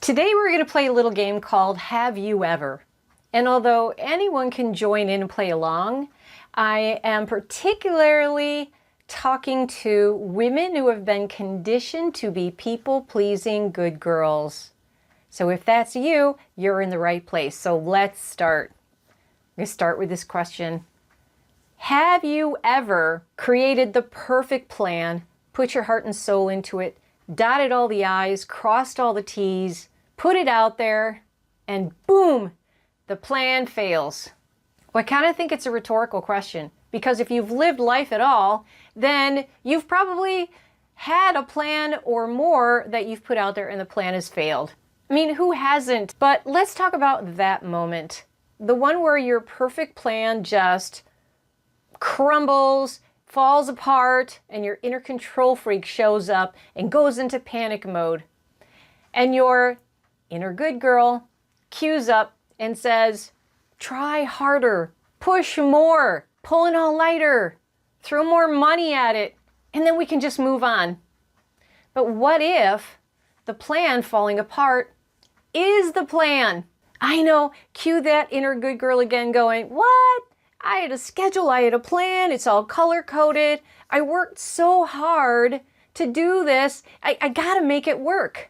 Today we're going to play a little game called Have You Ever? And although anyone can join in and play along, I am particularly talking to women who have been conditioned to be people-pleasing good girls. So if that's you, you're in the right place. So let's start. I'm going to start with this question. Have you ever created the perfect plan, put your heart and soul into it, dotted all the I's, crossed all the T's, put it out there, and boom, the plan fails? Well, I kind of think it's a rhetorical question, because if you've lived life at all, then you've probably had a plan or more that you've put out there and the plan has failed. I mean, who hasn't? But let's talk about that moment. The one where your perfect plan just crumbles, falls apart, and your inner control freak shows up and goes into panic mode. And your inner good girl cues up and says, try harder, push more, pull an all-nighter, throw more money at it, and then we can just move on. But what if the plan falling apart is the plan? I know, cue that inner good girl again going, what? I had a schedule, I had a plan, it's all color-coded. I worked so hard to do this, I gotta make it work.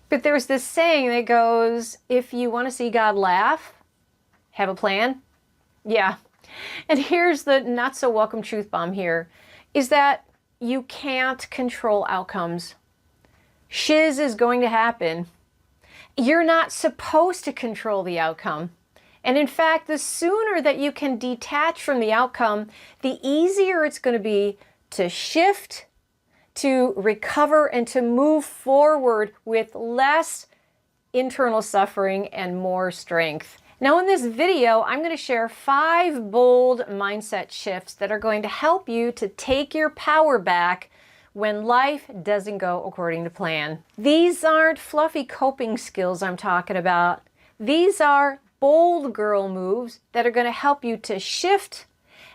But there's this saying that goes, if you want to see God laugh, have a plan. Yeah. And here's the not so welcome truth bomb here, is that you can't control outcomes. Shiz is going to happen. You're not supposed to control the outcome. And in fact, the sooner that you can detach from the outcome, the easier it's going to be to shift, to recover, and to move forward with less internal suffering and more strength. Now in this video, I'm going to share 5 bold mindset shifts that are going to help you to take your power back when life doesn't go according to plan. These aren't fluffy coping skills I'm talking about. These are bold girl moves that are going to help you to shift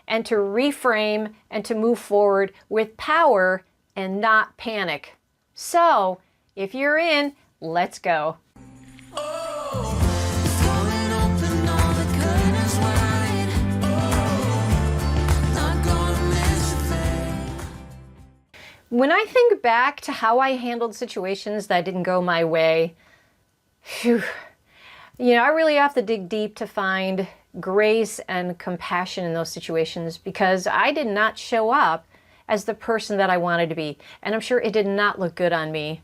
and to reframe and to move forward with power and not panic. So, if you're in, let's go. When I think back to how I handled situations that didn't go my way, phew, I really have to dig deep to find grace and compassion in those situations, because I did not show up as the person that I wanted to be. And I'm sure it did not look good on me.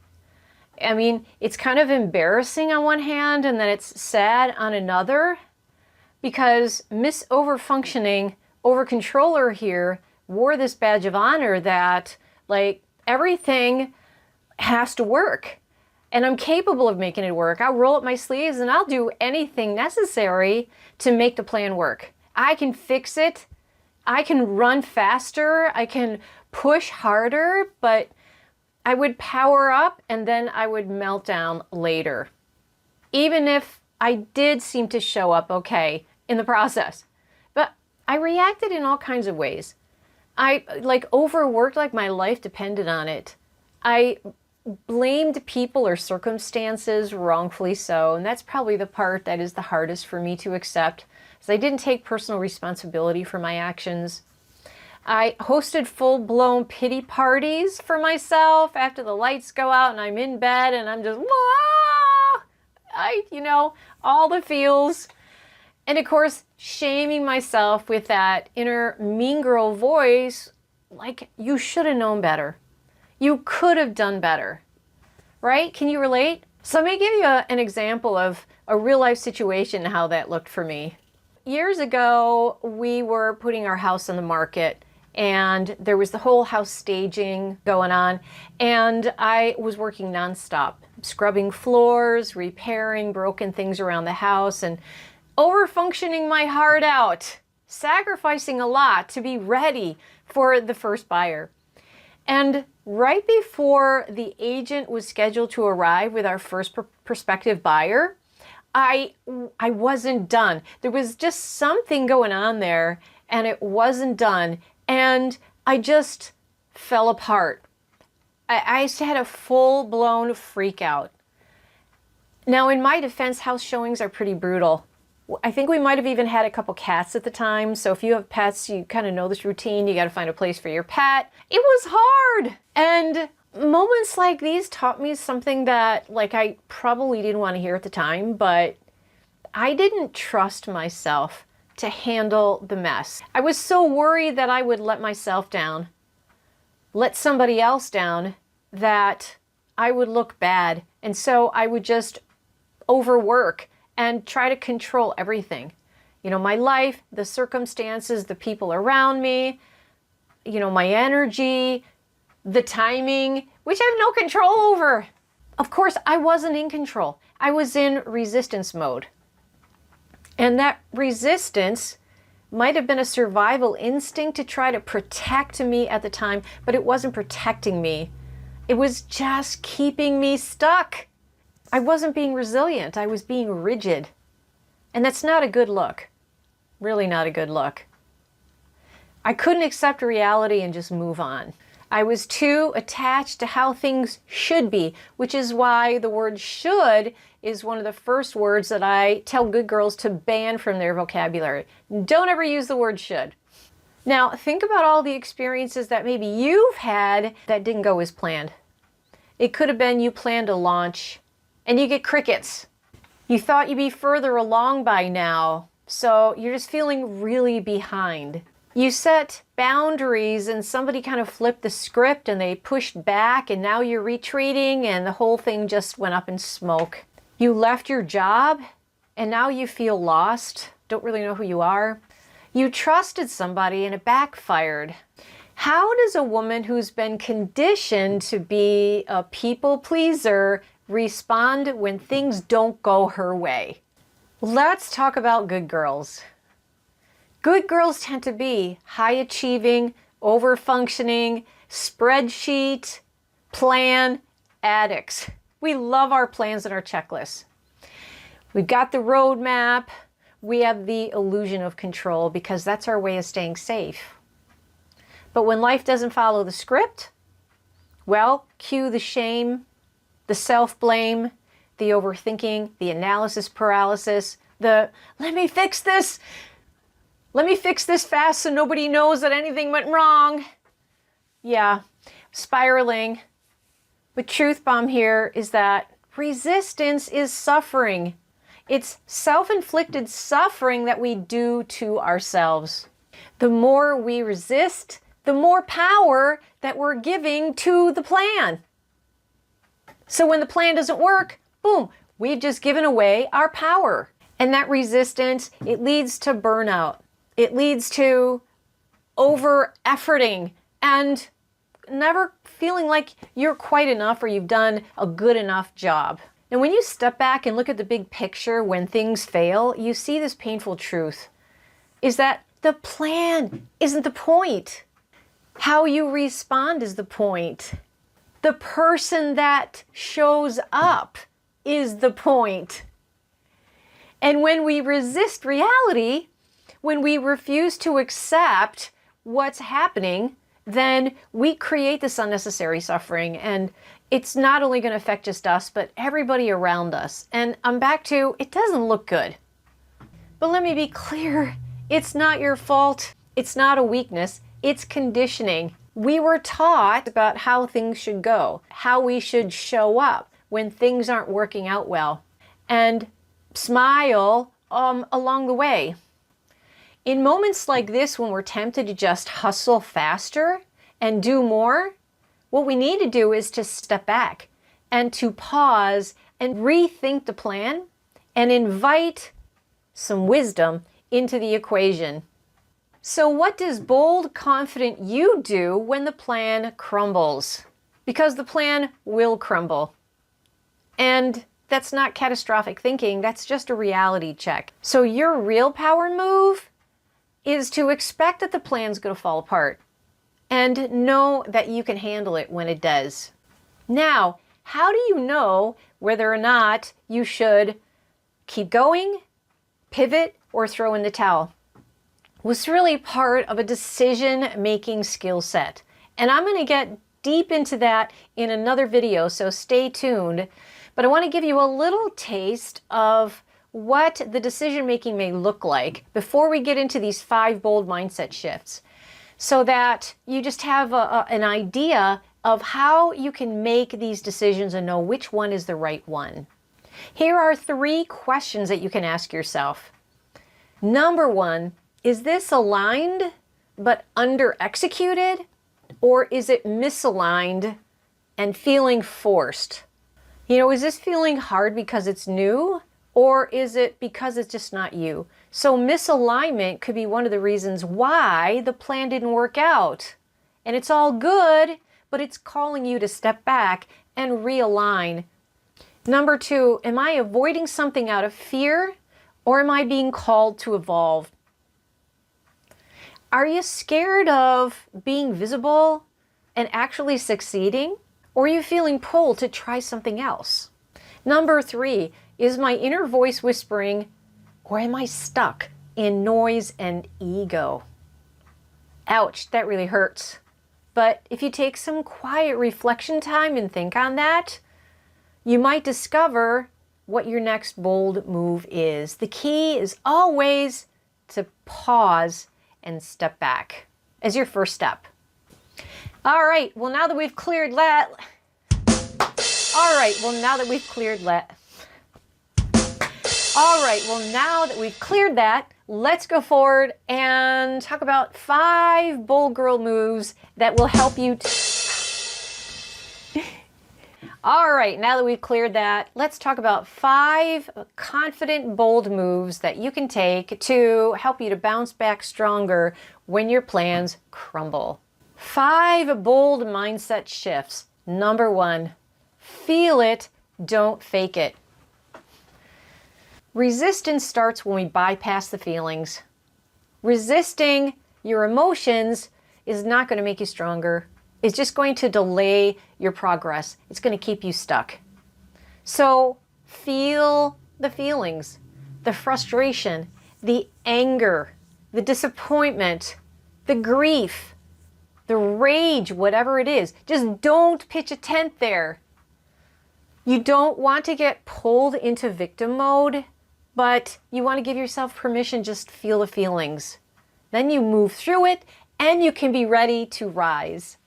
I mean, it's kind of embarrassing on one hand, and then it's sad on another, because Miss Overfunctioning Overcontroller here wore this badge of honor that, like, everything has to work. And I'm capable of making it work. I'll roll up my sleeves and I'll do anything necessary to make the plan work. I can fix it. I can run faster. I can push harder, but I would power up and then I would melt down later. Even if I did seem to show up okay in the process. But I reacted in all kinds of ways. I overworked like my life depended on it. I blamed people or circumstances, wrongfully so, and that's probably the part that is the hardest for me to accept, because I didn't take personal responsibility for my actions. I hosted full-blown pity parties for myself after the lights go out and I'm in bed and I'm just, all the feels. And of course, shaming myself with that inner mean girl voice, like, you should have known better. You could have done better, right? Can you relate? So let me give you an example of a real life situation, how that looked for me. Years ago, we were putting our house on the market, and there was the whole house staging going on, and I was working nonstop, scrubbing floors, repairing broken things around the house, and overfunctioning my heart out, sacrificing a lot to be ready for the first buyer. And right before the agent was scheduled to arrive with our first prospective buyer, I wasn't done. There was just something going on there, and it wasn't done. And I just fell apart. I had a full-blown freak out. Now, in my defense, house showings are pretty brutal. I think we might have even had a couple cats at the time. So if you have pets, you kind of know this routine. You got to find a place for your pet. It was hard. And moments like these taught me something that, like, I probably didn't want to hear at the time, but I didn't trust myself to handle the mess. I was so worried that I would let myself down, let somebody else down, that I would look bad. And so I would just overwork and try to control everything. You know, my life, the circumstances, the people around me, you know, my energy, the timing, which I have no control over. Of course, I wasn't in control. I was in resistance mode. And that resistance might have been a survival instinct to try to protect me at the time, but it wasn't protecting me. It was just keeping me stuck. I wasn't being resilient. I was being rigid. And that's not a good look. Really not a good look. I couldn't accept reality and just move on. I was too attached to how things should be, which is why the word should is one of the first words that I tell good girls to ban from their vocabulary. Don't ever use the word should. Now, think about all the experiences that maybe you've had that didn't go as planned. It could have been you planned a launch and you get crickets. You thought you'd be further along by now, so you're just feeling really behind. You set boundaries and somebody kind of flipped the script and they pushed back and now you're retreating and the whole thing just went up in smoke. You left your job and now you feel lost, don't really know who you are. You trusted somebody and it backfired. How does a woman who's been conditioned to be a people pleaser respond when things don't go her way? Let's talk about good girls. Good girls tend to be high achieving, over functioning, spreadsheet, plan addicts. We love our plans and our checklists. We've got the roadmap. We have the illusion of control because that's our way of staying safe. But when life doesn't follow the script, well, cue the shame, the self-blame, the overthinking, the analysis paralysis, the let me fix this fast so nobody knows that anything went wrong. Yeah, spiraling. But truth bomb here is that resistance is suffering. It's self-inflicted suffering that we do to ourselves. The more we resist, the more power that we're giving to the plan. So when the plan doesn't work, boom, we've just given away our power. And that resistance, it leads to burnout. It leads to over-efforting and never feeling like you're quite enough or you've done a good enough job. And when you step back and look at the big picture when things fail, you see this painful truth, is that the plan isn't the point. How you respond is the point. The person that shows up is the point. And when we resist reality, when we refuse to accept what's happening, then we create this unnecessary suffering. And it's not only going to affect just us, but everybody around us. And I'm back to, it doesn't look good. But let me be clear, it's not your fault. It's not a weakness. It's conditioning. We were taught about how things should go, how we should show up when things aren't working out well, and smile along the way. In moments like this, when we're tempted to just hustle faster and do more, what we need to do is to step back and to pause and rethink the plan and invite some wisdom into the equation. So what does bold, confident you do when the plan crumbles? Because the plan will crumble. And that's not catastrophic thinking, that's just a reality check. So your real power move is to expect that the plan's going to fall apart and know that you can handle it when it does. Now, how do you know whether or not you should keep going, pivot, or throw in the towel? Was really part of a decision-making skill set. And I'm going to get deep into that in another video, so stay tuned. But I want to give you a little taste of what the decision making may look like before we get into these 5 bold mindset shifts, so that you just have an idea of how you can make these decisions and know which one is the right one. Here are 3 questions that you can ask yourself. Number 1, is this aligned but under executed, or is it misaligned and feeling forced? Is this feeling hard because it's new, or is it because it's just not you? So misalignment could be one of the reasons why the plan didn't work out. And it's all good, but it's calling you to step back and realign. Number 2, am I avoiding something out of fear, or am I being called to evolve? Are you scared of being visible and actually succeeding, or are you feeling pulled to try something else? Number 3, is my inner voice whispering, or am I stuck in noise and ego? Ouch, that really hurts. But if you take some quiet reflection time and think on that, you might discover what your next bold move is. The key is always to pause and step back as your first step. All right, well, now that we've cleared that, let's go forward and talk about 5 bold girl moves that will help you. All right, now that we've cleared that, let's talk about 5 confident, bold moves that you can take to help you to bounce back stronger when your plans crumble. 5 bold mindset shifts. Number 1, feel it, don't fake it. Resistance starts when we bypass the feelings. Resisting your emotions is not going to make you stronger. It's just going to delay your progress. It's going to keep you stuck. So feel the feelings, the frustration, the anger, the disappointment, the grief, the rage, whatever it is. Just don't pitch a tent there. You don't want to get pulled into victim mode, but you want to give yourself permission, just feel the feelings. Then you move through it and you can be ready to rise.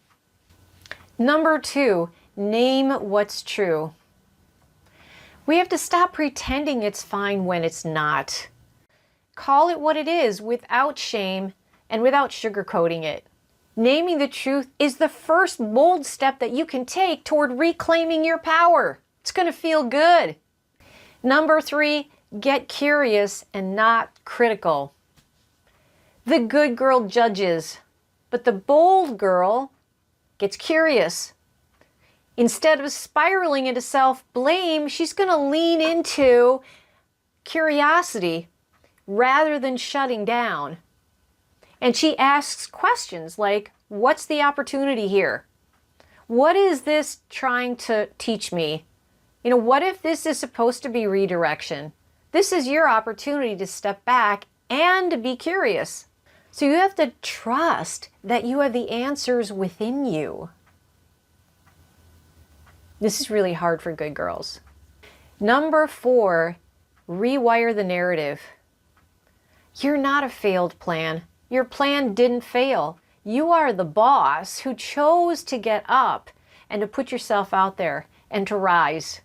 Number 2, name what's true. We have to stop pretending it's fine when it's not. Call it what it is without shame and without sugarcoating it. Naming the truth is the first bold step that you can take toward reclaiming your power. It's going to feel good. Number 3, get curious and not critical. The good girl judges, but the bold girl gets curious. Instead of spiraling into self-blame, she's going to lean into curiosity rather than shutting down. And she asks questions like, what's the opportunity here? What is this trying to teach me? What if this is supposed to be redirection? This is your opportunity to step back and to be curious. So you have to trust that you have the answers within you. This is really hard for good girls. Number 4, rewire the narrative. You're not a failed plan. Your plan didn't fail. You are the boss who chose to get up and to put yourself out there and to rise.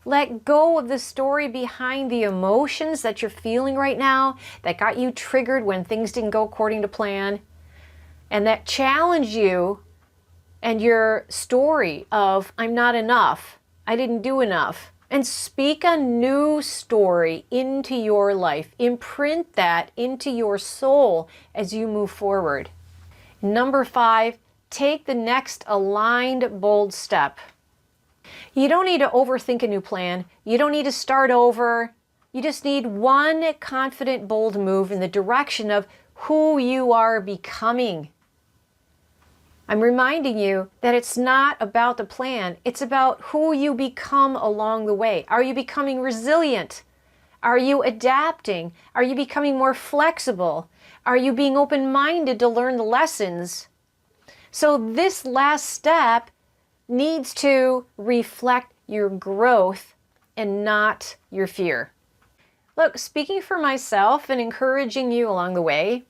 Let go of the story behind the emotions that you're feeling right now that got you triggered when things didn't go according to plan, and that challenge you and your story of, I'm not enough, I didn't do enough. And speak a new story into your life. Imprint that into your soul as you move forward. Number 5, take the next aligned, bold step. You don't need to overthink a new plan. You don't need to start over. You just need one confident, bold move in the direction of who you are becoming. I'm reminding you that it's not about the plan. It's about who you become along the way. Are you becoming resilient? Are you adapting? Are you becoming more flexible? Are you being open-minded to learn the lessons? So this last step needs to reflect your growth and not your fear. Look, speaking for myself and encouraging you along the way,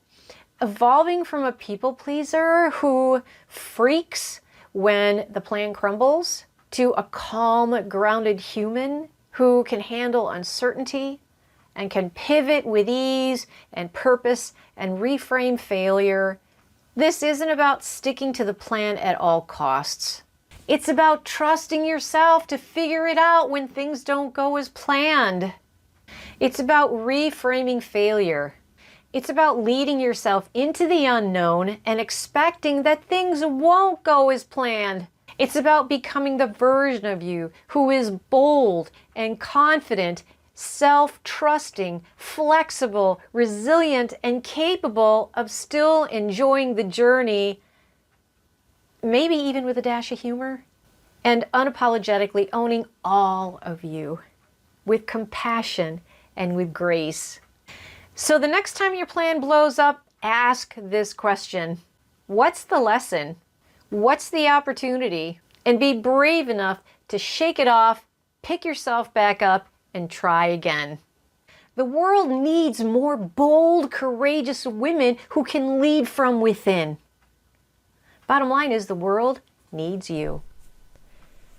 evolving from a people pleaser who freaks when the plan crumbles to a calm, grounded human who can handle uncertainty and can pivot with ease and purpose and reframe failure. This isn't about sticking to the plan at all costs. It's about trusting yourself to figure it out when things don't go as planned. It's about reframing failure. It's about leading yourself into the unknown and expecting that things won't go as planned. It's about becoming the version of you who is bold and confident, self-trusting, flexible, resilient, and capable of still enjoying the journey, maybe even with a dash of humor, and unapologetically owning all of you with compassion and with grace. So the next time your plan blows up, ask this question. What's the lesson? What's the opportunity? And be brave enough to shake it off, pick yourself back up, and try again. The world needs more bold, courageous women who can lead from within. Bottom line is the world needs you.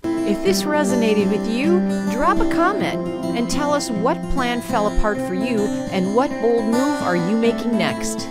If this resonated with you, drop a comment and tell us what plan fell apart for you and what bold move are you making next.